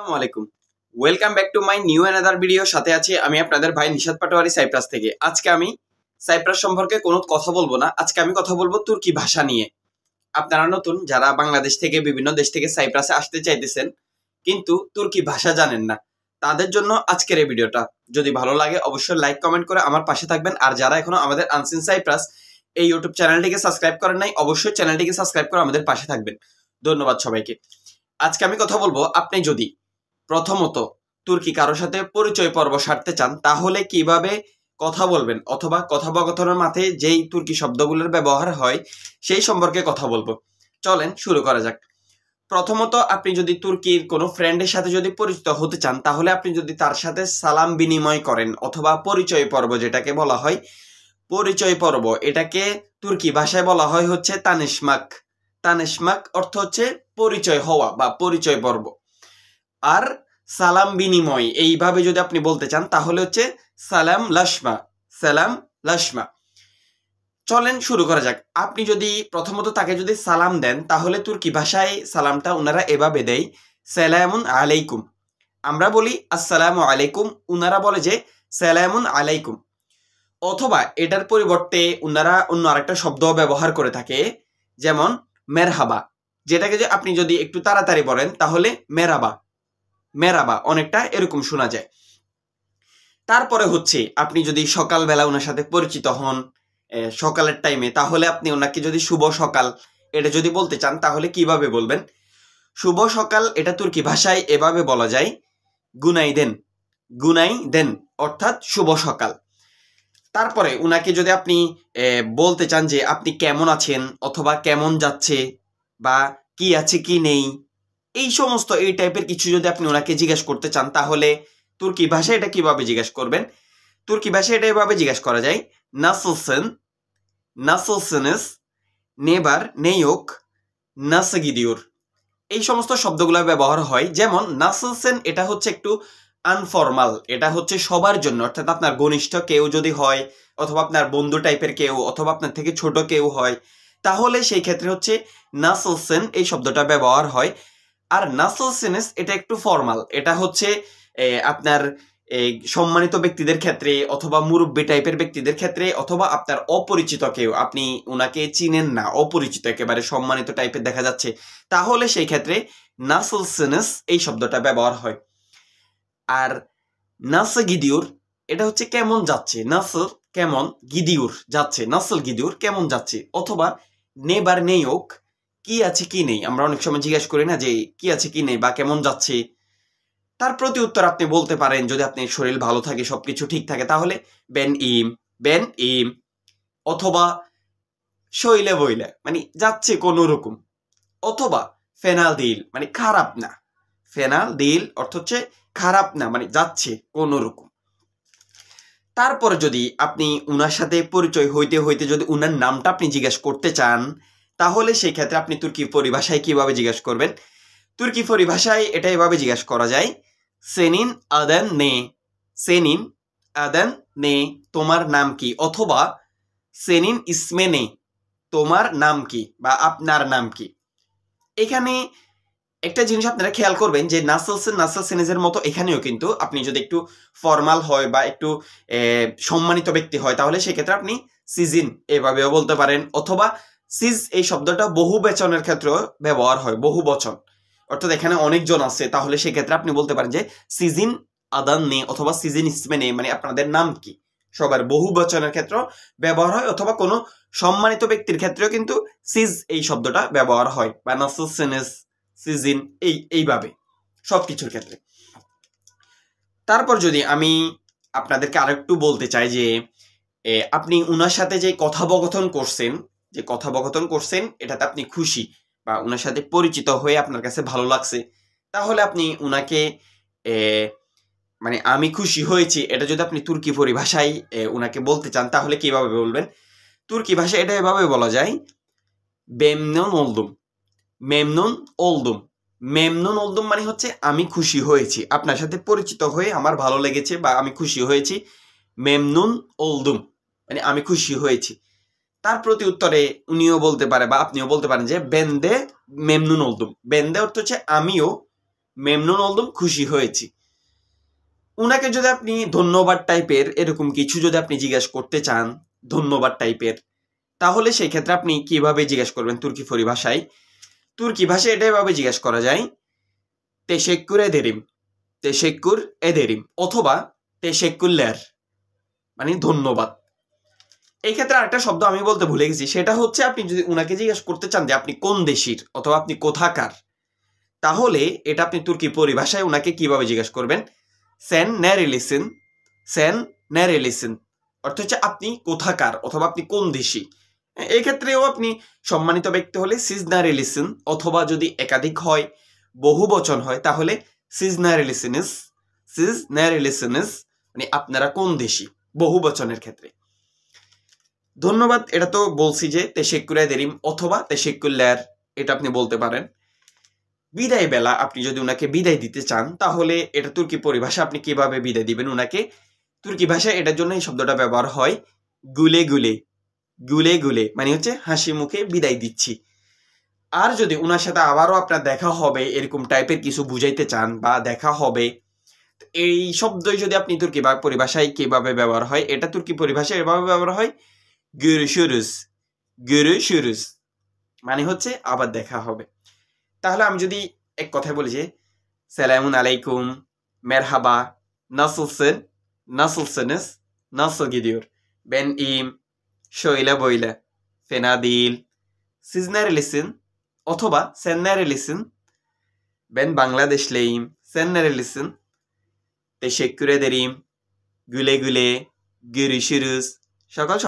আসসালামু আলাইকুম। Welcome back to my new another video. সাথে আছি আমি আপনাদের ভাই নিশাত পাটোয়ারি সাইপ্রাস থেকে। আজকে আমি সাইপ্রাস সম্পর্কে কোনো কথা বলবো না। আজকে আমি কথা বলবো তুর্কি ভাষা নিয়ে। আপনারা নতুন যারা বাংলাদেশ থেকে বিভিন্ন দেশ থেকে সাইপ্রাসে আসতে চাইতেছেন কিন্তু তুর্কি ভাষা জানেন না, তাদের জন্য আজকের এই ভিডিওটা। যদি ভালো লাগে অবশ্যই লাইক কমেন্ট করে আমার পাশে থাকবেন। আর যারা এখনো আমাদের আনসিন সাইপ্রাস এই ইউটিউব চ্যানেলটিকে সাবস্ক্রাইব করেন নাই, অবশ্যই চ্যানেলটিকে সাবস্ক্রাইব করে আমাদের পাশে থাকবেন। ধন্যবাদ সবাইকে। আজকে আমি কথা বলবো, আপনি যদি প্রথমত তুর্কি কারোর সাথে পরিচয় পর্ব সারতে চান তাহলে কিভাবে কথা বলবেন অথবা কথোপকথনের মাঝে যেই তুর্কি শব্দগুলোর ব্যবহার হয় সেই সম্পর্কে কথা বলবো। চলেন শুরু করা যাক। প্রথমত, আপনি যদি তুর্কির কোনো ফ্রেন্ডের সাথে যদি পরিচিত হতে চান তাহলে আপনি যদি তার সাথে সালাম বিনিময় করেন অথবা পরিচয় পর্ব যেটাকে বলা হয় পরিচয় পর্ব, এটাকে তুর্কি ভাষায় বলা হয় হচ্ছে তানিশমাক। তানিশমাক অর্থ হচ্ছে পরিচয় হওয়া বা পরিচয় পর্ব। আর সালাম বিনিময় এইভাবে যদি আপনি বলতে চান তাহলে হচ্ছে সালাম লাশমা। সালাম লাশমা। চলেন শুরু করা যাক। আপনি যদি প্রথমত তাকে যদি সালাম দেন তাহলে তুর্কি ভাষায় সালামটা ওনারা এভাবে দেয় সালামুন আলাইকুম। আমরা বলি আসসালামু আলাইকুম, উনারা বলে যে সালামুন আলাইকুম। অথবা এটার পরিবর্তে উনারা অন্য আরেকটা শব্দ ব্যবহার করে থাকে, যেমন মেরহাবা, যেটাকে যে আপনি যদি একটু তাড়াতাড়ি বলেন তাহলে মেরাবা। মেরাবা অনেকটা এরকম শোনা যায়। তারপরে হচ্ছে আপনি যদি সকালবেলা ওনার সাথে পরিচিত হন সকালের টাইমে, তাহলে আপনি ওনাকে যদি শুভ সকাল এটা যদি বলতে চান তাহলে কিভাবে বলবেন? শুভ সকাল এটা তুর্কি ভাষায় এভাবে বলা যায় গুনাইদেন। গুনাইদেন অর্থাৎ শুভ সকাল। তারপরে উনাকে যদি আপনি বলতে চান যে আপনি কেমন আছেন অথবা কেমন যাচ্ছে বা কি আছে কি নেই, এই সমস্ত এই টাইপের কিছু যদি আপনি ওনাকে জিজ্ঞেস করতে চান তাহলে তুর্কি ভাষায় এটা কিভাবে জিজ্ঞেস করবেন? তুর্কি ভাষায় এটা এভাবে জিজ্ঞেস করা যায় নাসলসেন, নাসলসেনেস, নেবার নেইওক, নাসগিদিউর। এই সমস্ত শব্দগুলো ব্যবহার হয়। যেমন নাসলসেন এটা হচ্ছে একটু আনফর্মাল, এটা হচ্ছে সবার জন্য, অর্থাৎ আপনার ঘনিষ্ঠ কেউ যদি হয় অথবা আপনার বন্ধু টাইপের কেউ অথবা আপনার থেকে ছোট কেউ হয় তাহলে সেই ক্ষেত্রে হচ্ছে নাসলসেন এই শব্দটা ব্যবহার হয়। আর নাসলসেনেস এটা একটু ফর্মাল, এটা হচ্ছে আপনার সম্মানিত ব্যক্তিদের ক্ষেত্রে অথবা মুরব্বী টাইপের ব্যক্তিদের ক্ষেত্রে অথবা আপনার অপরিচিত কেউ, আপনি উনাকে চিনেন না, অপরিচিত একেবারে সম্মানিত টাইপের দেখা যাচ্ছে, তাহলে সেই ক্ষেত্রে নাসলসেনেস এই শব্দটা ব্যবহার হয়। আর নাসল গিদিউর এটা হচ্ছে কেমন যাচ্ছে। নাসল কেমন, গিদিউর যাচ্ছে, নাসল গিদিউর কেমন যাচ্ছে। অথবা নেবার নেইওক কি আছে কি নেই, আমরা অনেক সময় জিজ্ঞেস করি না যে কি আছে কি নেই বা কেমন যাচ্ছে, তার প্রতি উত্তর আপনি বলতে পারেন যদি আপনার শরীর ভালো থাকে সবকিছু ঠিক থাকে তাহলে বেন ইম, বেন ইম। অথবা শৈলে বইলে মানে যাচ্ছে কোনো রকম। অথবা ফেনাল দিল মানে খারাপ না। ফেনাল দিল অর্থ হচ্ছে খারাপ না মানে যাচ্ছে কোনো রকম। তারপরে যদি আপনি উনার সাথে পরিচয় হইতে হইতে যদি উনার নামটা আপনি জিজ্ঞেস করতে চান তাহলে সেই ক্ষেত্রে আপনি তুর্কি পরিভাষায় কিভাবে জিজ্ঞেস করবেন? তুর্কি পরিভাষায় এটা এভাবে জিজ্ঞেস করা যায় সেনিন আদেন নে। সেনিন আদেন নে তোমার নাম কি, অথবা সেনিন ইসমে নে তোমার নাম কি বা আপনার নাম কি। এখানে একটা জিনিস আপনারা খেয়াল করবেন যে নাসলসেন নাসলসেনেজের মতো এখানেও কিন্তু আপনি যদি একটু ফর্মাল হয় বা একটু সম্মানিত ব্যক্তি হয় তাহলে সেক্ষেত্রে আপনি সিজিন এভাবেও বলতে পারেন। অথবা সিজ এই শব্দটা বহু বচনের ক্ষেত্রেও ব্যবহার হয়, বহু বচন, অর্থাৎ এখানে অনেকজন আছে তাহলে সেক্ষেত্রে আপনি বলতে পারেন যে সিজিন আদান নে অথবা সিজিন ইসমে নে মানে আপনাদের নাম কি। সবার বহু বচনের ক্ষেত্রে ব্যবহার হয় অথবা কোনো সম্মানিত ব্যক্তির ক্ষেত্রেও কিন্তু সিজ এই শব্দটা ব্যবহার হয় বা নাসলসেনেজ সিজিন এইভাবে সবকিছুর ক্ষেত্রে। তারপর যদি আমি আপনাদেরকে আরেকটু বলতে চাই যে আপনি উনার সাথে যে কথাবকথন করছেন এটাতে আপনি খুশি বা উনার সাথে পরিচিত হয়ে আপনার কাছে ভালো লাগছে তাহলে আপনি উনাকে মানে আমি খুশি হয়েছি এটা যদি আপনি তুর্কি পরিভাষায় উনাকে বলতে চান তাহলে কিভাবে বলবেন? তুর্কি ভাষায় এটা এভাবে বলা যায় বেমনুন ওলদুম। মেমনুন ওলদুম। মেমনুন ওলদুম মানে হচ্ছে আমি খুশি হয়েছি, আপনার সাথে পরিচিত হয়ে আমার ভালো লেগেছে বা আমি খুশি হয়েছি। মেমনুন ওলদুম মানে আমি খুশি হয়েছি। তার প্রতি উত্তরে উনিও বলতে পারে বা আপনিও বলতে পারেন যে বেন্দে মেমনুন ওলদুম। বেন্দে অর্থ হচ্ছে আমিও মেমনুন ওলদুম, খুশি হয়েছি। উনাকে যদি আপনি ধন্যবাদ টাইপের এরকম কিছু যদি আপনি জিজ্ঞেস করতে চান, ধন্যবাদ টাইপের, তাহলে সেই ক্ষেত্রে আপনি কিভাবে জিজ্ঞেস করবেন তুর্কি পরিভাষায়? তুর্কি ভাষায় এটা এভাবে জিজ্ঞেস করা যায়, তেশেক্কুর এদেরিম, তেশেক্কুর এদেরিম, অথবা তেশেক্কুল্লার, মানে ধন্যবাদ। এই ক্ষেত্রে আরেকটা শব্দ আমি বলতে ভুলে গেছি, সেটা হচ্ছে আপনি যদি উনাকে জিজ্ঞেস করতে চান যে আপনি কোন দেশের অথবা আপনি কোথাকার, তাহলে এটা আপনি তুর্কি পরিভাষায় উনাকে কিভাবে জিজ্ঞেস করবেন? সেন নেরেলিসিন, সেন নেরেলিসিন, অর্থ হচ্ছে আপনি কোথাকার অথবা আপনি কোন দেশি। এই ক্ষেত্রেও আপনি সম্মানিত ব্যক্তি হলে সিজ নেরেলিসিন, অথবা যদি একাধিক হয়, বহু বচন হয়, তাহলে সিজ নেরেলিসিনিস, সিজ নেরেলিসিনিস, মানে আপনারা কোন দেশি, বহু বচনের ক্ষেত্রে। ধন্যবাদ এটা তো বলছি যে তেশেক্কুর এদেরিম অথবা তেশেক্কুল্লার, এটা আপনি বলতে পারেন। বিদায় বেলা আপনি যদি উনাকে বিদায় দিতে চান, তাহলে এটা তুর্কি পরিভাষা আপনি কিভাবে বিদায় দিবেন উনাকে? তুর্কি ভাষায় এটার জন্য এই শব্দটা ব্যবহার হয় গুলে গুলে, গুলে গুলে, মানে হচ্ছে হাসি মুখে বিদায় দিচ্ছি। আর যদি উনার সাথে আবারও আপনার দেখা হবে এরকম টাইপের কিছু বুঝাইতে চান বা দেখা হবে, এই শব্দই যদি আপনি তুর্কি পরিভাষায় কিভাবে ব্যবহার হয়, এটা তুর্কি পরিভাষায় এভাবে ব্যবহার হয় görüşürüz, görüşürüz, মানে হচ্ছে আবার দেখা হবে। তাহলে আমি যদি এক কথায় বলি যে সেলামুন আলাইকুম, merhaba, nasılsın, nasılsınız, nasıl gidiyor, ben iyiyim, şöyle böyle, fena değil, siz nerelisin, অথবা sen nerelisin, ben Bangladeşliyim, sen nerelisin, teşekkür ederim, güle güle, görüşürüz, সকল